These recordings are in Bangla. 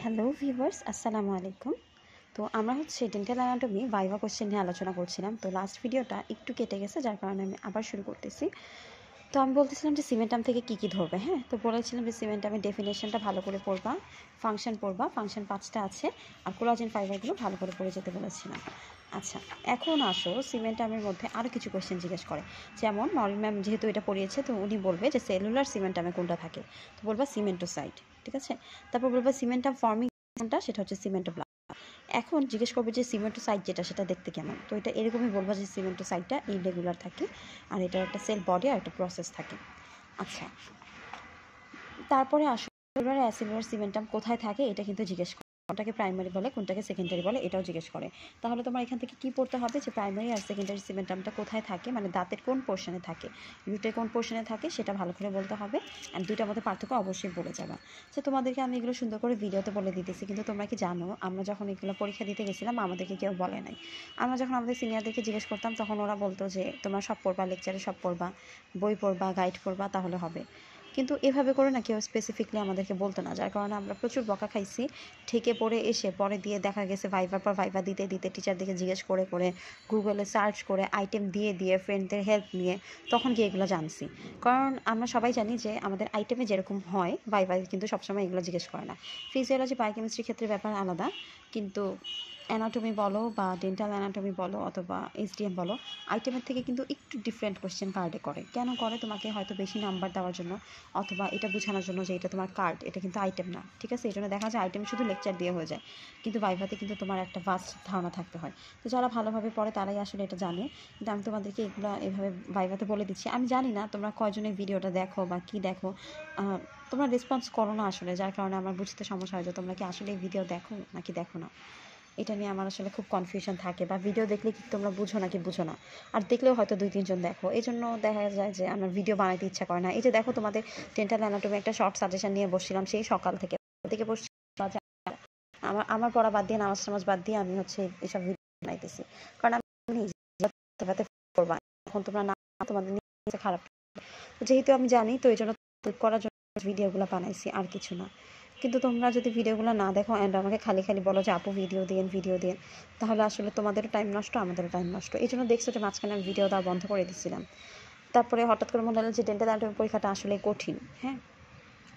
হ্যালো ভিউয়ার্স, আসসালামু আলাইকুম। তো আমরা হচ্ছে ডেন্টাল অ্যানাটমি ভাইভা কোশ্চেন নিয়ে আলোচনা করছিলাম। তো লাস্ট ভিডিওটা একটু কেটে গেছে, যার কারণে আমি আবার শুরু করতেছি। তো আমি বলতেছিলাম যে সিমেন্টাম থেকে কী কী ধরবে। হ্যাঁ, তো বলেছিলাম যে সিমেন্টামের ডেফিনেশনটা ভালো করে পড়বা, ফাংশন পড়বা, ফাংশন 5টা আছে, আর কোলাজেন ফাইবারগুলো ভালো করে পড়ে যেতে বলেছিলাম। আচ্ছা, এখন আসো সিমেন্টামের মধ্যে আরও কিছু কোয়েশ্চেন জিজ্ঞেস করে। যেমন নরিন ম্যাম যেহেতু এটা পড়িয়েছে, তো উনি বলবে যে সেলুলার সিমেন্টামে কোনটা থাকে। তো বলবা সিমেন্টোসাইট, ঠিক আছে। তারপর বলবা সিমেন্টাম ফর্মিং কোনটা, সেটা হচ্ছে সিমেন্টোপ্লাস্ট। এখন জিজ্ঞেস করবে যে সিমেন্টোসাইট যেটা, সেটা দেখতে কেমন। তো এটা এরকমই বলবা যে সিমেন্টোসাইটটা ইররেগুলার থাকে, আর এটার একটা সেল বডি আর একটা প্রসেস থাকে। আচ্ছা, তারপরে আসলে অ্যাসিলুলার সিমেন্টাম কোথায় থাকে এটা কিন্তু জিজ্ঞেস করে। কোনটাকে প্রাইমারি বলে, কোনটাকে সেকেন্ডারি বলে, এটাও জিজ্ঞেস করে। তাহলে তোমার এখান থেকে কি পড়তে হবে যে প্রাইমারি আর সেকেন্ডারি সিমেন্টামটা কোথায় থাকে, মানে দাঁতের কোন পোর্শনে থাকে, রুটের কোন পোর্শনে থাকে, সেটা ভালো করে বলতে হবে। অ্যান্ড দুইটার মধ্যে পার্থক্য অবশ্যই বলে যাবা। তো তোমাদেরকে আমি এগুলো সুন্দর করে ভিডিওতে বলে দিতেছি, কিন্তু তোমরা কি জানো আমরা যখন এগুলো পরীক্ষা দিতে গেছিলাম আমাদেরকে কেউ বলে নাই। আমরা যখন আমাদের সিনিয়রদেরকে জিজ্ঞেস করতাম তখন ওরা বলতো যে তোমরা সব পড়বা, লেকচারে সব পড়বা, বই পড়বা, গাইড পড়বা, তাহলে হবে। কিন্তু এভাবে করে না কেউ স্পেসিফিকলি আমাদেরকে বলতো না, যার কারণে আমরা প্রচুর বকা খাইছি। ঠেকে পড়ে এসে পরে দিয়ে দেখা গেছে ভাইবার পর ভাইবা দিতে দিতে টিচারদেরকে জিজ্ঞেস করে করে, গুগলে সার্চ করে, আইটেম দিয়ে দিয়ে, ফ্রেন্ডদের হেল্প নিয়ে তখন গিয়ে এগুলো জানছি। কারণ আমরা সবাই জানি যে আমাদের আইটেমে যেরকম হয় ভাইভাই কিন্তু সবসময় এগুলো জিজ্ঞেস করে না। ফিজিওলজি বায়োকেমিস্ট্রির ক্ষেত্রে ব্যাপার আলাদা, কিন্তু অ্যানাটমি বলো বা ডেন্টাল অ্যানাটমি বলো অথবা এইচডিএম বলো, আইটেমের থেকে কিন্তু একটু ডিফারেন্ট কোশ্চেন কার্ডে করে। কেন করে? তোমাকে হয়তো বেশি নাম্বার দেওয়ার জন্য, অথবা এটা বোঝানোর জন্য যে এটা তোমার কার্ড, এটা কিন্তু আইটেম না, ঠিক আছে। এই জন্য দেখা যায় আইটেম শুধু লেকচার দিয়ে হয়ে যায়, কিন্তু ভাইভাতে কিন্তু তোমার একটা ভাস্ট ধারণা থাকতে হয়। তো যারা ভালোভাবে পড়ে তারাই আসলে এটা জানে, কিন্তু আমি তোমাদেরকে এগুলো এভাবে ভাইভাতে বলে দিচ্ছি। আমি জানি না তোমরা কয়জনের ভিডিওটা দেখো বা কি দেখো, তোমরা রেসপন্স করো না আসলে, যার কারণে আমার বুঝতে সমস্যা হয় যে তোমরা কি আসলে এই ভিডিও দেখো নাকি দেখো না। এটা নিয়ে আমার আসলে খুব কনফিউশন থাকে, বা ভিডিও দেখলে কি তোমরা বুঝো নাকি বুঝো না, আর দেখলেও হয়তো 2-3 জন দেখো, এই জন্য দেখা যায় যে আমার ভিডিও বানাইতে ইচ্ছা করে না। এই যে দেখো তোমাদের ডেন্টাল অ্যানাটমি একটা শর্ট সাজেশন নিয়ে বসছিলাম সেই সকাল থেকে বসছি। আমার আমার পড়া বাদ দিয়ে, নামাজ টামাজ বাদ দিয়ে আমি হচ্ছে এইসব ভিডিও বানাইতেছি, কারণ আমি করবা এখন তোমরা না, তোমাদের নিজে খারাপ। যেহেতু আমি জানি, তো এই জন্য করার জন্য ভিডিওগুলো বানাইছি, আর কিছু না। কিন্তু তোমরা যদি ভিডিওগুলো না দেখো অ্যান্ড আমাকে খালি খালি বলো যে আপু ভিডিও দিন, তাহলে আসলে তোমাদেরও টাইম নষ্ট, আমাদেরও টাইম নষ্ট। এই জন্য দেখছো যে মাঝখানে আমি ভিডিও দেওয়া বন্ধ করে দিচ্ছিলাম। তারপরে হঠাৎ করে মনে হলো যে ডেন্টাল অ্যানাটমি পরীক্ষাটা আসলে কঠিন, হ্যাঁ,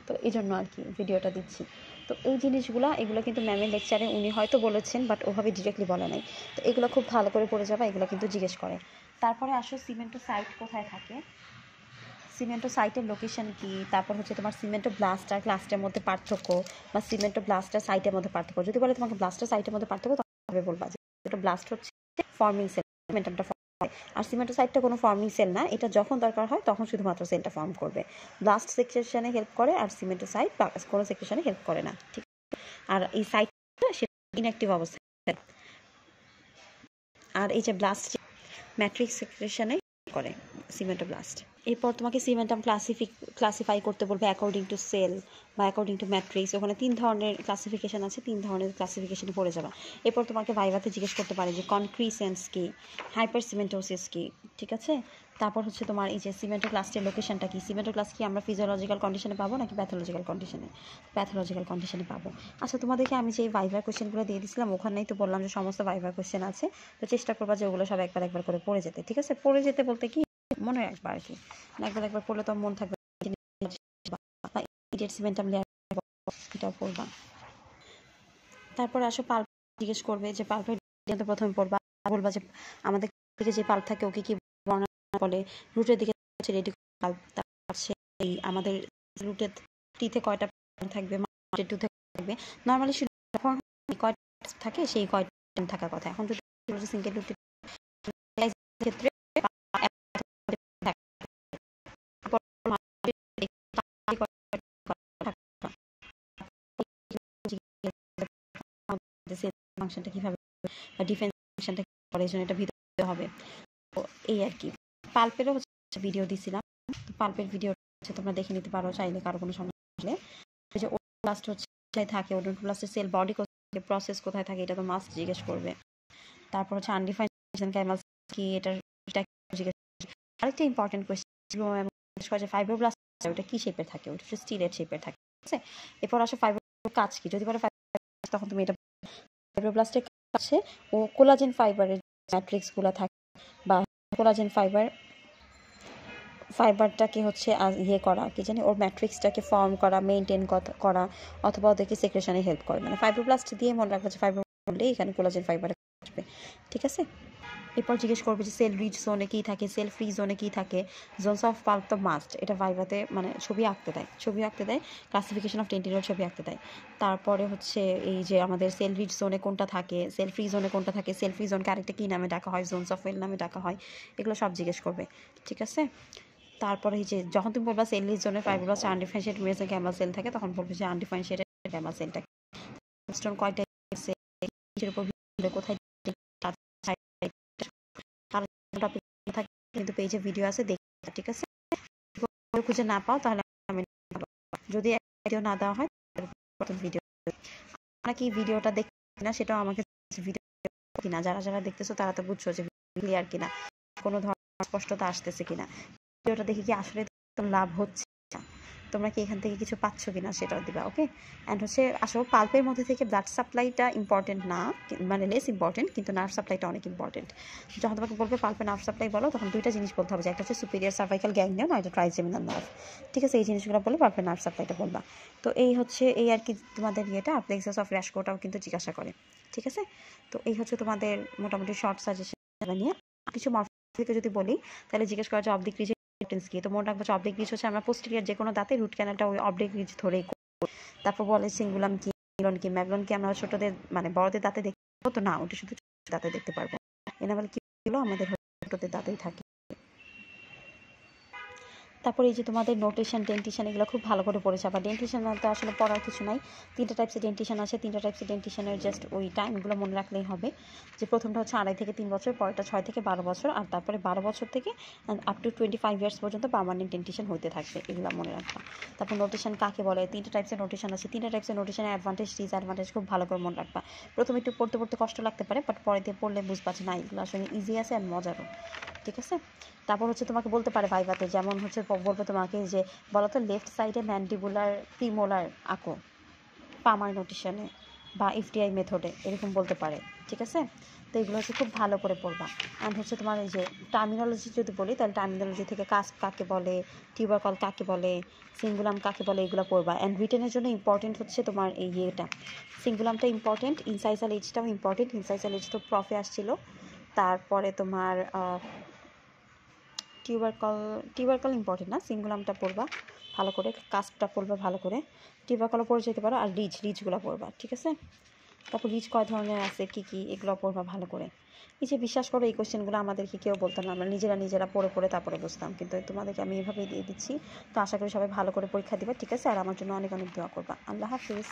তো এই জন্য আর কি ভিডিওটা দিচ্ছি। তো এই জিনিসগুলো এগুলো কিন্তু ম্যামের লেকচারে উনি হয়তো বলেছেন, বাট ওভাবে ডিরেক্টলি বলে নাই। তো এগুলো খুব ভালো করে পড়ে যাবে, এগুলো কিন্তু জিজ্ঞেস করে। তারপরে আসো সিমেন্টোসাইট কোথায় থাকে, সিমেন্টোসাইটের লোকেশন কি, তারপর হচ্ছে তোমার সিমেন্টো ব্লাস্ট আর ক্লাস্টের মধ্যে পার্থক্য, বা সিমেন্টো ব্লাস্ট আর সাইটের মধ্যে পার্থক্য। যদি বলে তোমাকে ব্লাস্ট আর সাইটের মধ্যে পার্থক্য, তবে বলবা যে এটা ব্লাস্ট হচ্ছে ফর্মিং সেল, সিমেন্টামটা ফর্ম হয়, আর সিমেন্টোসাইটটা কোনো ফর্মিং সেল না, এটা যখন দরকার হয় তখন শুধুমাত্র সেলটা ফর্ম করবে। ব্লাস্ট সেকশনে হেল্প করে আর সিমেন্টোসাইট কোনো সেকশনে হেল্প করে না, ঠিক। আর এই সাইটটা সেটা ইনঅ্যাক্টিভ অবস্থায়, আর এই যে ব্লাস্ট ম্যাট্রিক্স সেকশনে করে সিমেন্টোব্লাস্ট। এরপর তোমাকে সিমেন্টাম ক্লাসিফাই করতে বলবে অ্যাকর্ডিং টু সেল বা অ্যাকর্ডিং টু ম্যাট্রিক্স। ওখানে 3 ধরনের ক্লাসিফিকেশন আছে, 3 ধরনের ক্লাসিফিকেশনে পড়ে যাবে। এরপর তোমাকে ভাইভাতে জিজ্ঞেস করতে পারে যে কনক্রিসেন্স কি, হাইপার সিমেন্টোসিস কি, ঠিক আছে। তারপর হচ্ছে তোমার এই যে সিমেন্টোক্লাস্টের লোকেশনটা কি, সিমেন্টোক্লাস্ট কি আমরা ফিজিওলজিক্যাল কন্ডিশনে পাবো নাকি প্যাথোলজিক্যাল কন্ডিশনে, প্যাথোলজিক্যাল কন্ডিশনে পাবো। আচ্ছা, তোমাদেরকে আমি যে ভাইভার কোশ্চেনগুলো দিয়ে দিয়েছিলাম ওখানেই তো বললাম যে সমস্ত ভাইভার কোশ্চেন আছে, তো চেষ্টা করবা যে ওগুলো সব একবার একবার করে পড়ে যেতে, ঠিক আছে। পড়ে যেতে বলতে কি মনে রাখবা আর কি, একবার পড়লে তো মন থাকবে। ইডিয়েট সিমেন্টাম লেয়ার এটাও পড়বা। তারপর আসো পাল্প জিজ্ঞেস করবে যে পাল্পের প্রথমে পড়বা, বলবা যে আমাদের দিকে যে পাল্প থাকে ওকে কি বলে, রুটের দিকে রেডি পাল্প, সেই আমাদের রুটের টিতে কয়টা থাকবে, মাঝে টুথে থাকবে, নর্মালি যখন কয়টা থাকে সেই কয়টা থাকার কথা। এখন যদি সিঙ্গেল রুটের ক্ষেত্রে ফাংশনটা কিভাবে বা ডিফেন্স ফাংশনটা করে, এই জন্য এটা ভিতরে হবে। তো এই আর কি। পাল্পেরও হচ্ছে ভিডিও দিছিলাম, তো পাল্পের ভিডিও হচ্ছে তোমরা দেখে নিতে পারো চাইলে, কারো কোনো সমস্যা হলে। যে ওডোনটোপ্লাস্ট হচ্ছে থাকে, ওডোনটোপ্লাস্টের সেল বডি প্রসেস কোথায় থাকে এটা তো মাস্ট জিজ্ঞেস করবে। তারপর হচ্ছে আনডিফাইন্ড ক্যামালস কি, এটা জিজ্ঞেস। আরেকটা ইম্পর্টেন্ট কোয়েশ্চেন, ফাইব্রোব্লাস্ট, ওটা কি শেপের থাকে, ওটা স্টিলের শেপের থাকে, ঠিক আছে। এরপর আসে ফাইব্রোর কাজ কি, যদি বলে তখন তুমি এটা ফাইব্রোব্লাস্টের কাছে ও কোলাজেন ফাইবারের ম্যাট্রিক্সগুলো থাকে বা কোলাজেন ফাইবারটাকে হচ্ছে ইয়ে করা কি জানি ওর ম্যাট্রিক্সটাকে ফর্ম করা মেনটেন করা অথবা ওদেরকে সেক্রেশনে হেল্প করে মানে ফাইব্রোব্লাস্ট দিয়ে মনে রাখবে যে ফাইব্রো বললে এখানে কোলাজেন ফাইবার আসবে ঠিক আছে। এরপর জিজ্ঞেস করবে যে সেল রিচ জোনে কী থাকে সেল ফ্রি জোনে কী থাকে। জোনস অফ পাল্প তো মাস্ট, এটা ভাইভাতে মানে ছবি আঁকতে দেয় ক্লাসিফিকেশন অফ টেন্টিনোর ছবি আঁকতে দেয়। তারপরে হচ্ছে এই যে আমাদের সেল রিচ জোনে কোনটা থাকে সেল ফ্রি জোনে কোনটা থাকে সেল ফ্রি জোনকে আরেকটা কী নামে ডাকা হয় জোনস অফ ওয়েল নামে ডাকা হয়, এগুলো সব জিজ্ঞেস করবে ঠিক আছে। তারপরে এই যে যখন তুমি বলবা সেল রিচ জোনে ফাইব্রোব্লাস্ট আনডিফারেন্সিয়েট মেসেল গ্যামা সেল থাকে তখন বলবে যে আনডিফারেন্সিয়েটেড গ্যামা সেলটা স্টোন কয়টা উপর কোথায় কিন্তু পেজে ভিডিও আছে দেখে ঠিক আছে। খুঁজে না পাও তাহলে যদি ভিডিও না দেওয়া হয় প্রথম ভিডিও কি ভিডিওটা দেখি না সেটাও আমাকে ভিডিও কিনা যারা দেখতেছো তারা তো বুঝছো যে ক্লিয়ার কিনা কোনো ধরনের স্পষ্টতা আসতেছে কিনা ভিডিওটা দেখে কি আসলে লাভ হচ্ছে তোমরা কি এখান থেকে কিছু পাচ্ছ কিনা সেটাও দিবা ওকে। অ্যান্ড হচ্ছে আসলে পাল্পের মধ্যে থেকে ব্লাড সাপ্লাইটা ইম্পর্টেন্ট না মানে লেস ইম্পর্টেন্ট কিন্তু নার্ভ সাপ্লাইটা অনেক ইম্পর্টেন্ট। যখন তোমাকে বলবে পাল্পে নার্ভ সাপ্লাই বলো তখন দুইটা জিনিস বলতে হবে যে একটা হচ্ছে সুপিরিয়র সার্ভাইকাল গ্যাংলিয়ন আর একটা ট্রাইজেমিনাল নার্ভ ঠিক আছে। এই জিনিসগুলো বলে পাল্পে নার্ভ সাপ্লাইটা বলবা। তো এই হচ্ছে এই আর কি তোমাদের ইয়েটা প্লেক্সাস অফ র্যাশকোটাও কিন্তু জিজ্ঞাসা করে ঠিক আছে। তো এই হচ্ছে তোমাদের মোটামুটি শর্ট সাজেশন নিয়ে কিছু মরফোলজি যদি বলি তাহলে জিজ্ঞেস করা যে অবলিক রিজ কি, তো মনে রাখবো অবলিক রিজ হচ্ছে আমরা পোস্টেরিয়র যে কোনো দাঁতে রুট ক্যানালটা ওই অবলিক রিজ ধরেই করি। তারপর বলে সিঙ্গুলাম কি মিলন কি ম্যাগলন কি আমরা ছোটদের মানে বড়দের দাঁতে দেখতে পাবো তো না ওটা শুধু দাঁতে দেখতে পারবো এনাবেল কি আমাদের ছোটদের দাঁতেই থাকে। তারপরে এই যে তোমাদের নোটেশন ডেন্টিশন এগুলো খুব ভালো করে পড়েছে আবার ডেন্টিশন তো আসলে পড়ার কিছু নাই তিনটা টাইপসের ডেন্টিশন আছে তিনটা টাইপসের ডেন্টিশনের জাস্ট ওই টাইমগুলো মনে রাখলেই হবে যে প্রথমটা হচ্ছে 2.5 থেকে 3 বছর পরেরটা 6 থেকে 12 বছর আর তারপরে 12 বছর থেকে আপ টু 25 ইয়ার্স পর্যন্ত পার্মানেন্ট ডেন্টিশন হইতে থাকবে এগুলো মনে রাখবা। তারপর নোটেশন কাকে বলে তিনটা টাইপসের নোটেশন আছে তিনটা টাইপসের নোটেশনের অ্যাডভান্টেজ ডিসঅ্যাডভান্টেজ খুব ভালো করে মনে রাখবা। প্রথমে একটু পড়তে কষ্ট লাগতে পারে বাট পরে দিয়ে পড়লে বুঝবা যে না এগুলো আসলে ইজি আছে আর মজারও ঠিক আছে। তারপর হচ্ছে তোমাকে বলতে পারে ভাইভাতে যেমন হচ্ছে বলবে তোমাকে যে বলো তো লেফট সাইডে ম্যান্ডিবুলার প্রিমোলার আঁকো পামার নোটেশনে বা এফটিআই মেথডে এরকম বলতে পারে ঠিক আছে। তো এগুলো হচ্ছে খুব ভালো করে পড়বা। অ্যান্ড হচ্ছে তোমার এই যে টার্মিনোলজি যদি বলি তাহলে টার্মিনোলজি থেকে কাস্প কাকে বলে টিউবারকল কাকে বলে সিঙ্গুলাম কাকে বলে এগুলো পড়বা। অ্যান্ড রিটেনের জন্য ইম্পর্টেন্ট হচ্ছে তোমার এই ইয়েটা সিঙ্গুলামটা ইম্পর্টেন্ট ইনসাইসাল এজটাও ইম্পর্টেন্ট ইনসাইসাল এজ তো প্রফে আসছিল। তারপরে তোমার টিউবারকল ইম্পর্টেন্ট না সিঙ্গুলামটা পড়বা ভালো করে কাস্পটা পড়বা ভালো করে টিউবারকলও পড়ে যেতে পারো আর রিচগুলো পড়বা ঠিক আছে। তারপর রিচ কয় ধরনের আছে কী এগুলো পড়বা ভালো করে। এই যে বিশ্বাস করো এই কোশ্চেনগুলো আমাদেরকে কেউ বলতাম না আমরা নিজেরা পড়ে তারপরে বুঝতাম কিন্তু তোমাদেরকে আমি এভাবেই দিয়ে দিচ্ছি। তো আশা করি সবাই ভালো করে পরীক্ষা দিবে ঠিক আছে আর আমার জন্য অনেক দোয়া করবা। আল্লাহ হাফিজ।